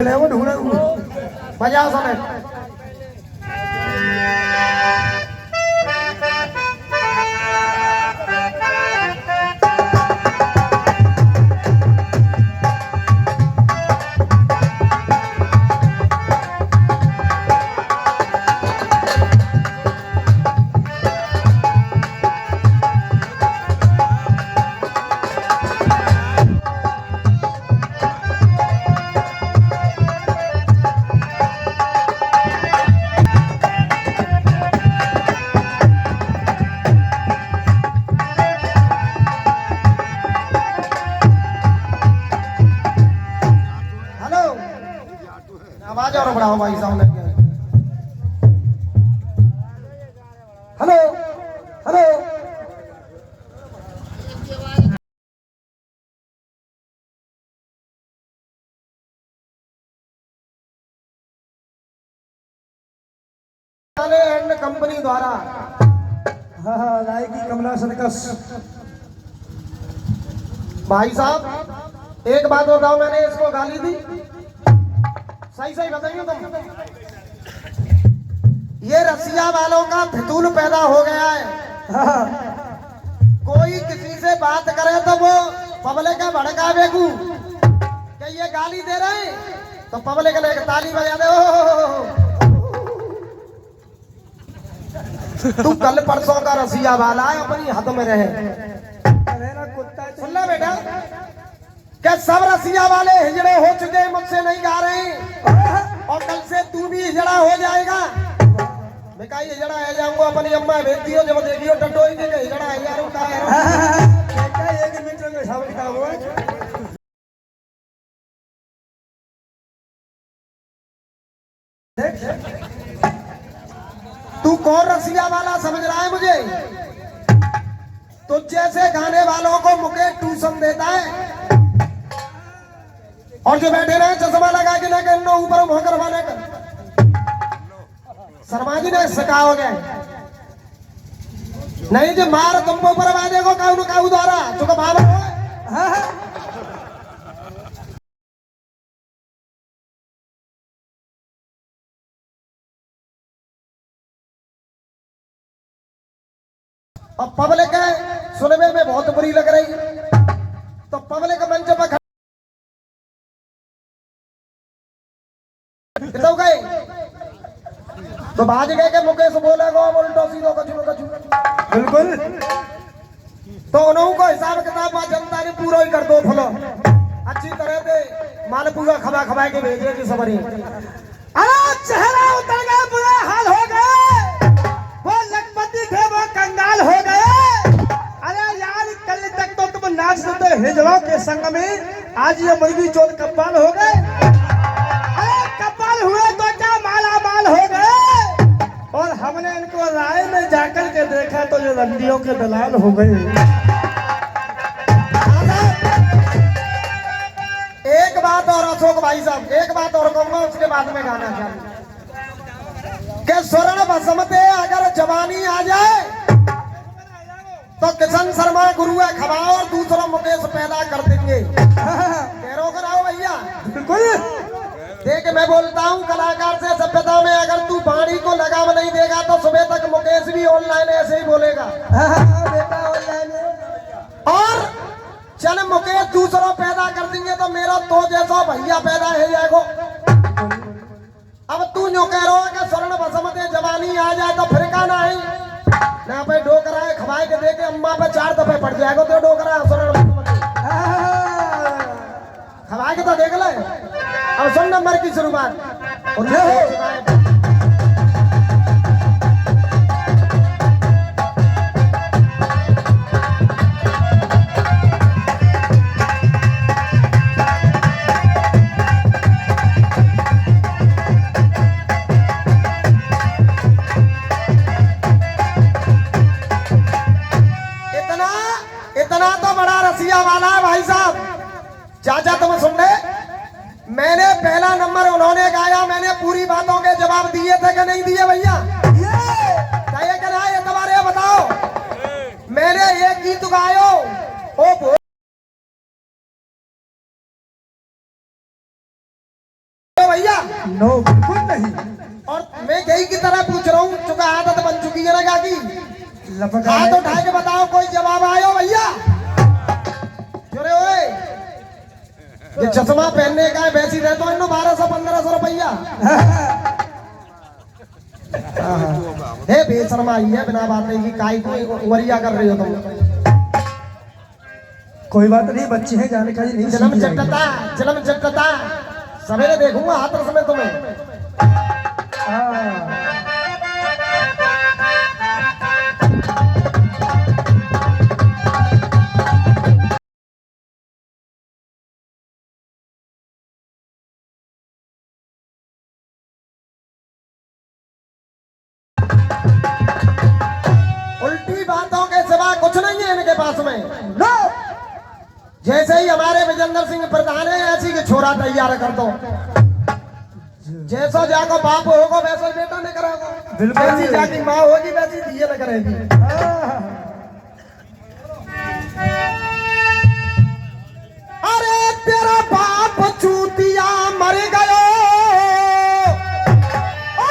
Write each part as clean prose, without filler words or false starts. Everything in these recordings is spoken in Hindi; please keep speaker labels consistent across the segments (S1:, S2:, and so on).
S1: वो ढूंढे बजाओ समय। आवाज और बढ़ाओ भाई साहब लग गया। हेलो हेलो एंड कंपनी द्वारा लाएगी कमला सर्कस। भाई साहब एक बात बताओ, मैंने इसको गाली दी? सही सही बताइए तुम। ये रसिया वालों का फितूल पैदा हो गया है। कोई किसी से बात करे तो वो पब्लिक का भड़का बेकू क्या ये गाली दे रहे हैं तो पब्लिक लेके ताली बजा दे। तू कल परसों का रसिया वाला है, अपनी हद में रहे। सुन ले बेटा, क्या सब रसिया वाले हिजड़े हो चुके हैं, मुझसे नहीं गा रहे हैं और कल से तू भी हिजड़ा हो जाएगा। मैं कहा हिजड़ा है जाऊंगा, अपनी अम्मा भेज दियो जब देखियो टटोई के हिजड़ा है यार एक मिनट में शामिल का हुआ। तू कौन रसिया वाला समझ रहा है मुझे? तो जैसे गाने वालों को मुकेश ट्यूशन देता है और जो बैठे रहे चश्मा लगा के लेके ऊपर मुंह करवाने का शर्मा जी ने सिखाओगे नहीं जो मार तुम ऊपर वादे को काऊ काऊ द्वारा चुका भाव अब पब्लिक है सुनने में बहुत बुरी लग रही, तो पब्लिक मंच पर तो गए तो भाज गए के मुकेश बोलेगा उल्टो सीधो कछु कछु बिल्कुल। तो उन्होंने को हिसाब किताब जनता ने पूरा ही कर दो फलो अच्छी तरह से माल पूरा खबा खबा के भेजे की सबरी। अरे चेहरा उतर गए, बुरा हाल हो गए, वो लखपति थे वो कंगाल हो गए। अरे यार कल तक तो तुम नाचते थे हिजड़ों के संग में, आज ये मुर्गी चोर कप्पाल हो गए। कपाल हुए तो क्या माला माल हो गए, और हमने इनको राय में जाकर के देखा तो ये रंडियों के दलाल हो गए। एक बात और अशोक भाई साहब, एक बात और कहूंगा उसके बाद में गाना चाहूंगा कि स्वर्ण बसमते अगर जवानी आ जाए तो किशन शर्मा गुरु है खबाओ और दूसरा मुकेश पैदा कर देंगे। कह कराओ भैया बिल्कुल। देख मैं बोलता हूँ कलाकार से सभ्यता में अगर तू बाणी को लगाम नहीं देगा तो सुबह तक मुकेश भी ऑनलाइन ऐसे ही बोलेगा। बेटा ऑनलाइन और चल मुकेश दूसरों पैदा कर देंगे तो मेरा तो जैसा भैया पैदा है जाएगो। अब तू जो कह रहा है कि स्वर्ण बसमते जवानी आ जाए तो फिर का नहीं ना पे डोकरा है खवाए के देके अम्मा पे 4 दफे पड़ जाएगा तो डोकरा है स्वर्ण बसमते खवाए के तो देख ले। अब सुन नंबर की शुरुआत इतना इतना तो बड़ा रसिया वाला है भाई साहब। चाचा तुम सुन रहे, मैंने पहला नंबर उन्होंने गाया, मैंने पूरी बातों के जवाब दिए थे कि नहीं दिए भैया? ये तुम्हारे बताओ, मैंने एक गीत गायो ओ भैया?
S2: नो बिल्कुल नहीं।
S1: और मैं यही की तरह पूछ रहा हूँ, चुका आदत बन चुकी है ना काकी।
S2: लपका
S1: हाथ उठा के बताओ कोई जवाब आयो भैया? जोरे ओए, ये चश्मा पहनने का है, वैसी दे तो इन्नो 1200-1500 रुपया। हे बेशर्मा ही है, बिना बात की काई को वरिया कर रही हो तुम।
S2: कोई बात नहीं, बच्चे हैं, जानकारी नहीं।
S1: जन्म चटता सवेरे देखूंगा हाथ में तुम्हें। उल्टी बातों के सिवा कुछ नहीं है इनके पास में। नो, जैसे ही हमारे विजेंद्र सिंह प्रधान है, ऐसी की छोरा तैयार कर दो। जैसा जाको बाप होगा वैसा ही बेटा नहीं करेगा। जैसी जाकी माँ होगी वैसी दिए न करेगी। अरे तेरा बाप चूतिया मर गयो,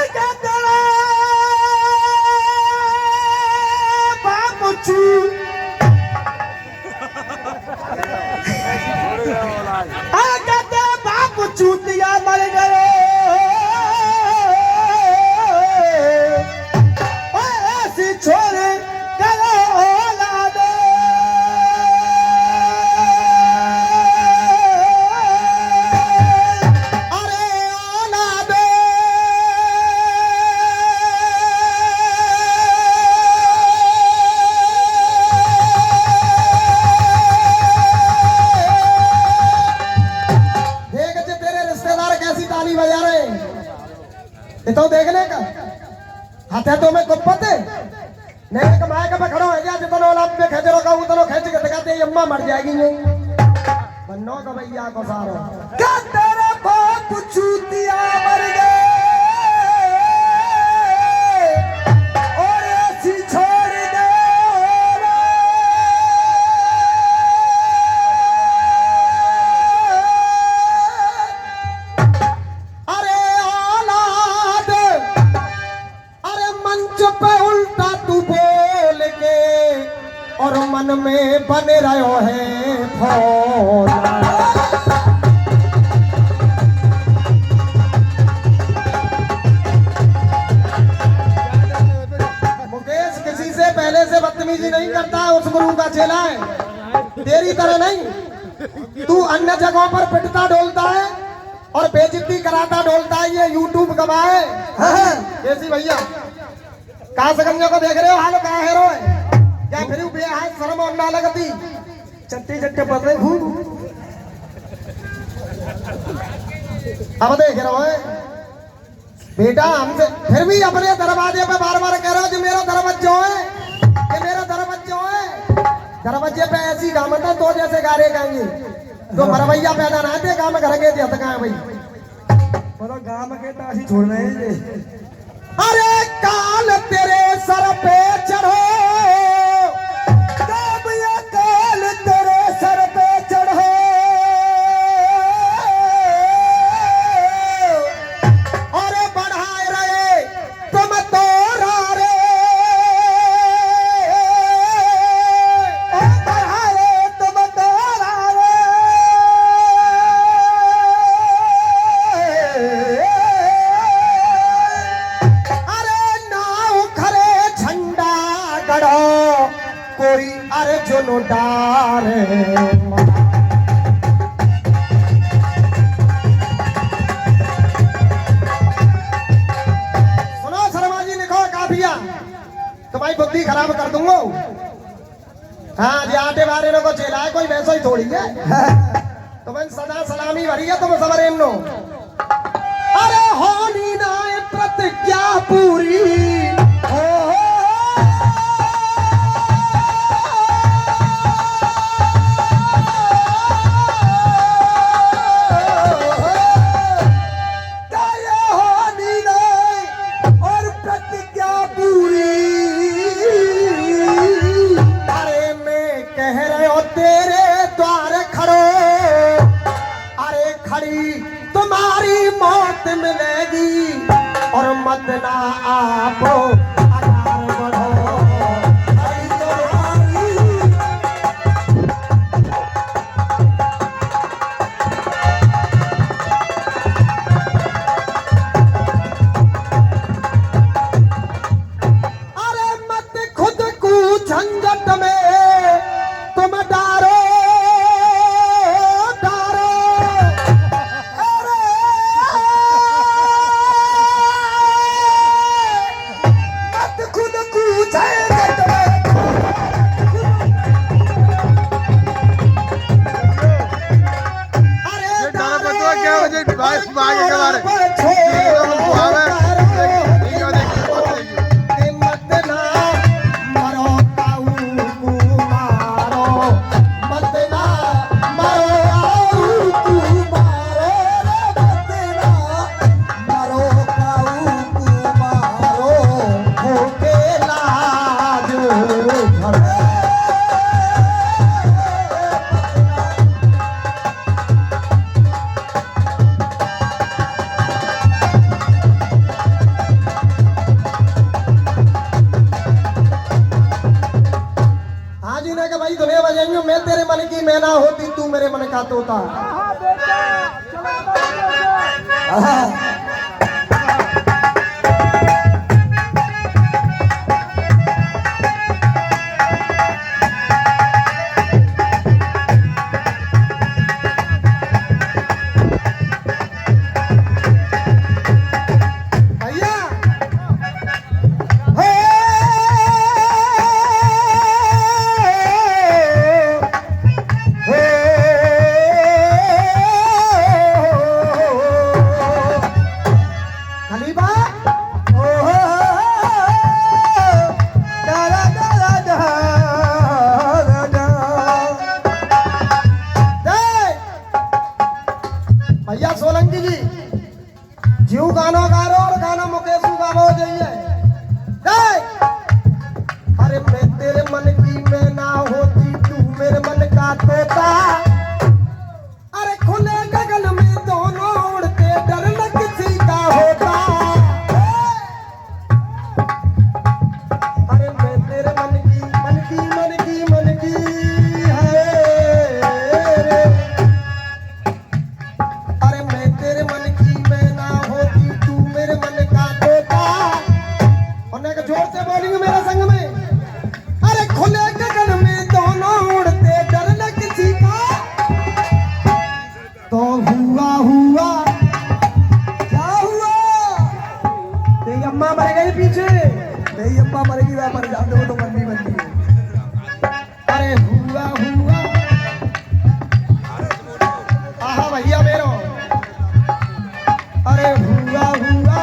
S1: क्या तेरा बाप चूतिया मर गए, ऐसी छोड़ गए औलाद। अरे औलाद बजा रहे, ये तो देखने का हाथ है तो मैं कुप्पत नहीं कमाए का खड़ो है जा, जितना लाभ पे खेजरो का उतना खेच के दिखाते अम्मा मर जाएगी। नहीं बन्नो का भैया को सारो क्या तेरा बाप चूतिया मर गए और ऐसी छोड़ दे। अरे औलाद, अरे मंच पे उल्टा तू बोल के और मन में बने रहो है फौला। मुकेश किसी से पहले से बदतमीजी नहीं करता, उस गुरु का चेला है, तेरी तरह नहीं। तू अन्य जगहों पर पिटता डोलता है और बेइज्जती कराता डोलता है, ये यूट्यूब गवाए। कैसी भैया कहा सकंजों को देख रहे हो, हाल कहा है रोए क्या फिर बेहाय शर्म और ना लगती चट्टे चट्टे पड़ रहे खूब। अब देख रहे हो बेटा, हमसे फिर भी अपने दरवाजे पे बार बार कह रहे हो कि मेरा दरवाजा है, कि मेरा दरवाजा है। दरवाजे पे ऐसी गामत है तो जैसे गारे गाएंगे तो मरवैया पैदा ना थे गाँव में घर के थे भाई
S2: बोलो गाँव के ताशी छोड़ना है।
S1: अरे काल तेरे सर पे चढ़ो, कब ये काल तेरे सर पे चढ़ो, अरे बढ़ाए रहे तुम तो रे, बढ़ाए तुम तो रे। कोई अर्जुन डारे सुनो शर्मा जी, लिखो काफिया, तुम्हारी बुद्धि खराब कर दूंगा। हाँ जी, आटे बारे को चेला है, कोई वैसा ही थोड़ी है। तुम्हें सदा सलामी भरी है, तुम सवरे नो। अरे होनी ना प्रतिज्ञा पूरी, तेरे द्वार खड़ो, अरे खड़ी तुम्हारी मत ना आपो आगार बढ़ो हरि तुम्हारी। अरे मत खुद को झंझट में तुम डारो डारो। अरे मत खुद को झंझट में। अरे
S3: गाना बतवा क्या हो जाए भाई आगे के बारे
S1: मत ना मरो ताऊ को मारो मत ना मरो ताऊ को मारो मत ना मरो ताऊ को मारो होके लाज भरे। हाँ जी ने कहा भाई दुनिया बजाइयो मैं तेरे मन की मैं ना होती तू मेरे मन का तोता। हाँ। भैया हे खलीबा ओ हो डाला डाला डाला भैया सोलंकी जी जीव गाना गा रहे हो और गाना मुकेश गावो जाइए। अरे मैं तेरे मन की मैं ना होती तू मेरे मन का तोता। अरे खुले गगन में दोनों उड़ते डर न किसी का होता। अरे मैं तेरे मन की मन की मन की मन की है रे। अरे मैं तेरे मन की मैं ना होती तू मेरे मन का तोता। और जोर से बोलेंगे मेरे संग में। अरे खुले गगन में दोनों उड़ते डर न किसी का। तो हुआ हुआ क्या हुआ? तेरी अम्मा मर गई पीछे।
S2: मेरी अम्मा मरेगी मैं मर जाऊं वो तो मरनी बननी है।
S1: अरे हुआ हुआ आहा भैया मेरो। अरे हुआ हुआ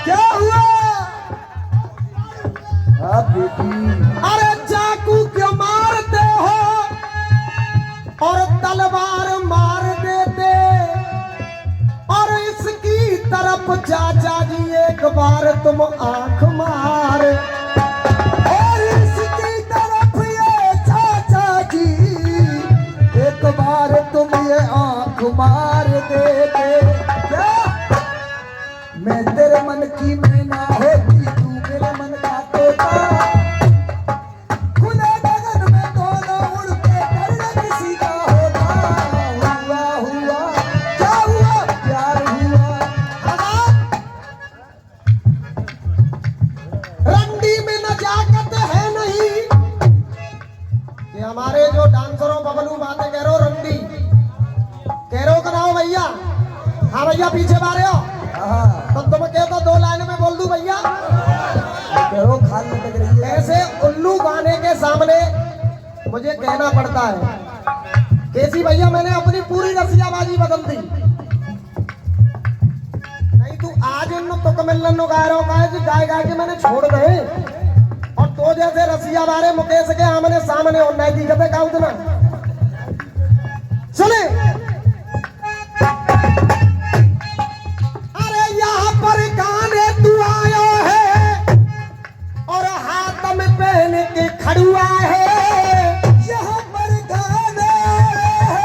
S1: क्या हुआ?
S2: हाँ बेटी
S1: अरे चाकू क्यों मारते हो और तलवार मार देते। और इसकी तरफ चाचा जी एक बार तुम आंख मार।
S2: और इसकी तरफ ये चाचा जी एक बार तुम ये आंख मार देते। क्या मैं तेरे मन की मैं ना होती तू मेरे मन का तोता। खुले गगन में दोनों उड़ते डर न किसी का होता। हुआ हुआ क्या हुआ? प्यार हुआ।
S1: रंडी में नजाकत है नहीं। ये हमारे जो डांसरों बबलू बातें कह रहे हो रंडी कह रहे हो कराओ भैया। हाँ भैया पीछे मारे हो
S2: हाँ
S1: तो तुम कहते हो 2 लाइन में बोल दूं भैया।
S2: करो खाल लटक रही है।
S1: ऐसे उल्लू गाने के सामने मुझे कहना पड़ता है। केसी भैया मैंने अपनी पूरी रसियाबाजी बदल दी। नहीं तू आज इन तुक मिलन गा रहा हो गाय गाय के मैंने छोड़ गए। और तो जैसे रसिया बारे मुकेश के आमने सामने और नहीं दिखते का उतना सुने। अरे यहाँ पर गाने तू आयो है और हाथ में पहन के खड़ुआ है।
S2: यहाँ पर गाने है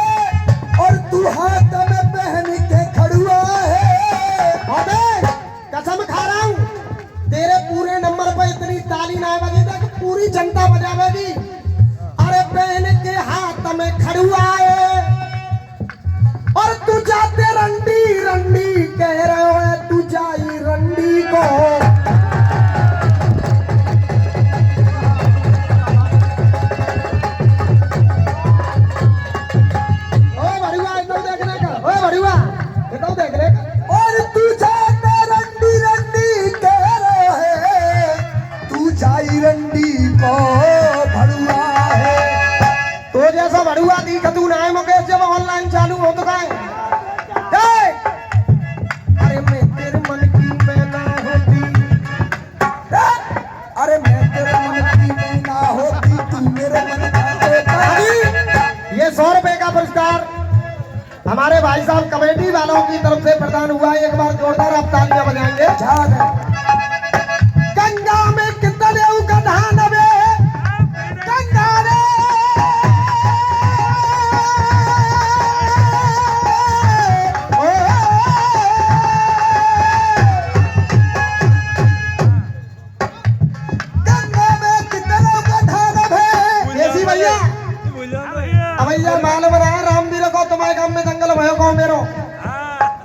S2: और तू हाथ में पहन के खड़ुआ है।
S1: अबे कसम खा रहा हूँ हमारे भाई साहब कमेटी वालों की तरफ से प्रदान हुआ है। एक बार जोरदार आप तालियां बजाएंगे।
S2: याद है
S1: गंगा में कितने गधा नवे गंगा रे ओ,
S2: गंगा में कितने गधा नभे।
S1: ऐसी भैया भैया मालूम रहा रामवीर को तुम्हारे गांव में दंगल भयो गाँव मेरो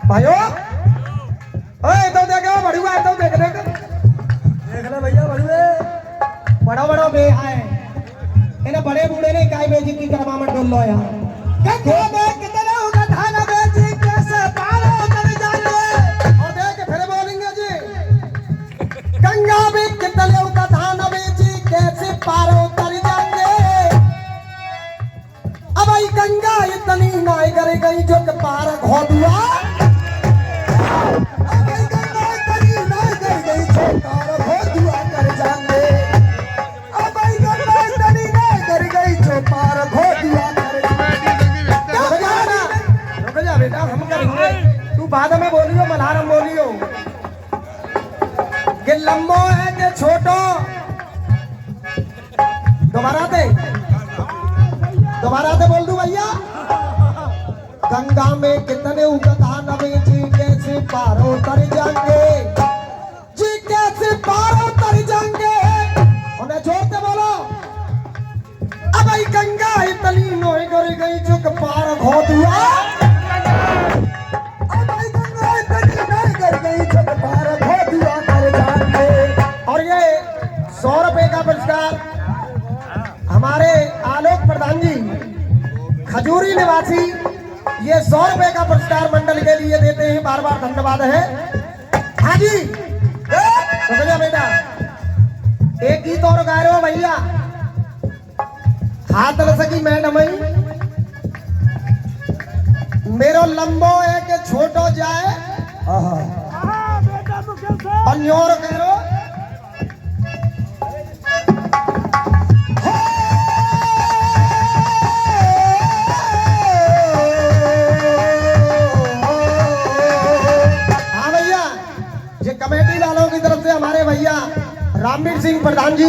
S1: भयो ओए तो देखो बढ़ुआ तो देख देख
S2: देख ले भैया बड़ुए
S1: बड़ा बड़ा बे है इन्हें बड़े बूढ़े ने काय बेइज्जती करवा मत डोल लो यार
S2: गंगा में कितने गधा नभे जी कैसे पारो कर जाने।
S1: और देख फिर बोलेंगे जी गंगा में कितने गधा नवे जी कैसे पार उतर जाएंगे। अब आई गंगा इतनी नाई करे गई जो कि पार घोदुआ
S2: अबे गंगा तरी ना कर गई छोटार हो दुआ कर जाने। अबे गंगा तरी ना कर गई छोटार हो दुआ कर जाने।
S1: रुक जा बेटा हम करेंगे तू बाद में बोलियो मल्हारम बोलियो कि लंबो है कि छोटो दोबारा दे बोल दूं भैया गंगा में कितने गधा नवे जी कैसे पार उतर जाएंगे जी कैसे पार उतर जाएंगे उन्हें जोरते बोलो। अब आई गंगा इतनी नोई कर गई जो कि पार घोदुआ
S2: अबे गंगा तरी ना कर गई छोटार हो दुआ कर जाने।
S1: और ये 100 रुपए का पुरस्कार हमारे आलोक प्रधान जी खजूरी निवासी ये 100 रुपए का पुरस्कार मंडल के लिए देते हैं। बार बार धन्यवाद है। हाँ जी रुक जा बेटा एक गीत और गा रहे हो भैया हाथ ल सकी मैडम मेरो लंबो है कि छोटो जाए और न्योर कह रो कमेटी वालों की तरफ से हमारे भैया रामवीर सिंह प्रधान जी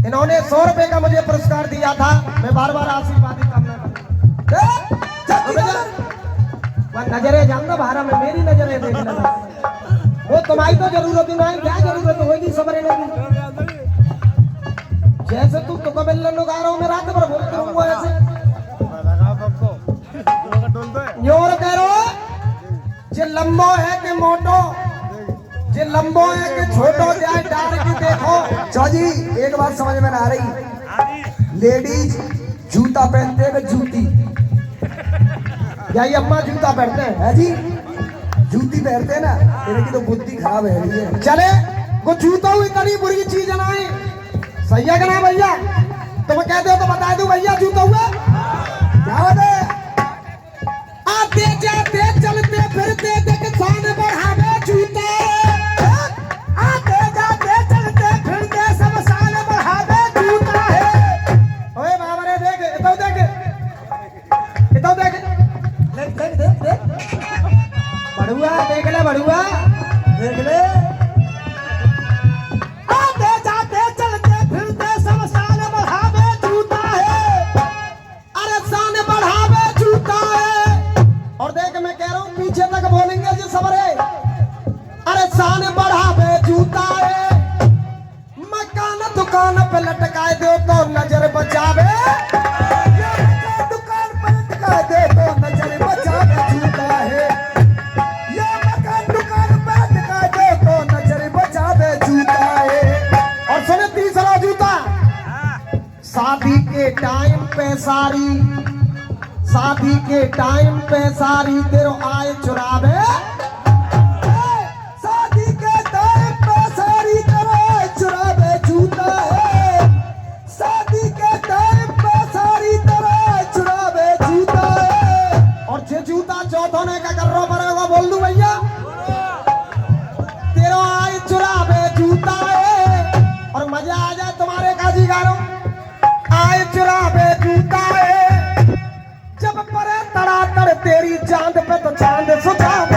S1: इन्होंने 100 रुपए का मुझे पुरस्कार दिया था। मैं बार बार आशीर्वाद कामना करता नजरे जाऊंगा बाहर में मेरी नजरें देख लेना वो तुम्हारी तो जरूरत ही नहीं क्या जरूरत होगी सबरे की जैसे तू तो कबल गा रहा हूँ मैं रात भर बोलता हूँ ऐसे न्योर कह रो जे लंबो है कि मोटो जे लंबो है कि छोटो जाए डाल के देखो।
S2: चौजी एक बात समझ में ना आ रही लेडीज जूता पहनते हैं कि जूती।
S1: यही अम्मा जूता पहनते हैं
S2: है जी जूती पहनते हैं ना इनकी तो बुद्धि खराब है ये।
S1: चले वो जूता हुई इतनी बुरी चीज है ना सही है कि ना भैया तुम कहते हो तो बता दो भैया जूता हुआ
S2: क्या बात है।
S1: आते जाते चलते फिरते देख शान बढ़ावे जूता
S2: आते जाते चलते फिरते सब साल बढ़ावे जूता है।
S1: ओए बाबा रे देख इतो देख
S2: देख
S1: बढ़ुआ देख ले बढ़ुआ
S2: देख ले आते जाते चलते फिरते सब साल बढ़ावे जूता है।
S1: अरे शान बढ़ावे जूता है। और देख मैं कह रहा हूँ पीछे तक बोलेंगे जी सबरे अरे शान बढ़ावे जूता है। मकान दुकान पे लटकाए दो तो नजर बचावे
S2: दुकान पर लटका दे तो नजर बचावे जूता है। ये मकान दुकान पर लटका दे तो नजर बचावे जूता है।
S1: और सुने तीसरा जूता शादी के टाइम पे सारी तेरो आय चुरावे
S2: शादी के टाइम पे सारी तरह चुरावे जूता है। शादी के टाइम पे सारी तरह चुरावे जूता है।
S1: और जे जूता चौथों ने का कर रो पड़ेगा बोल दूं भैया तेरो आय चुरावे जूता है। और मजा आ जाए तुम्हारे काजी गारो आय चुरावे जूता है। जब परे तड़ातड़ तेरी चांद पे तो चांद सुझाव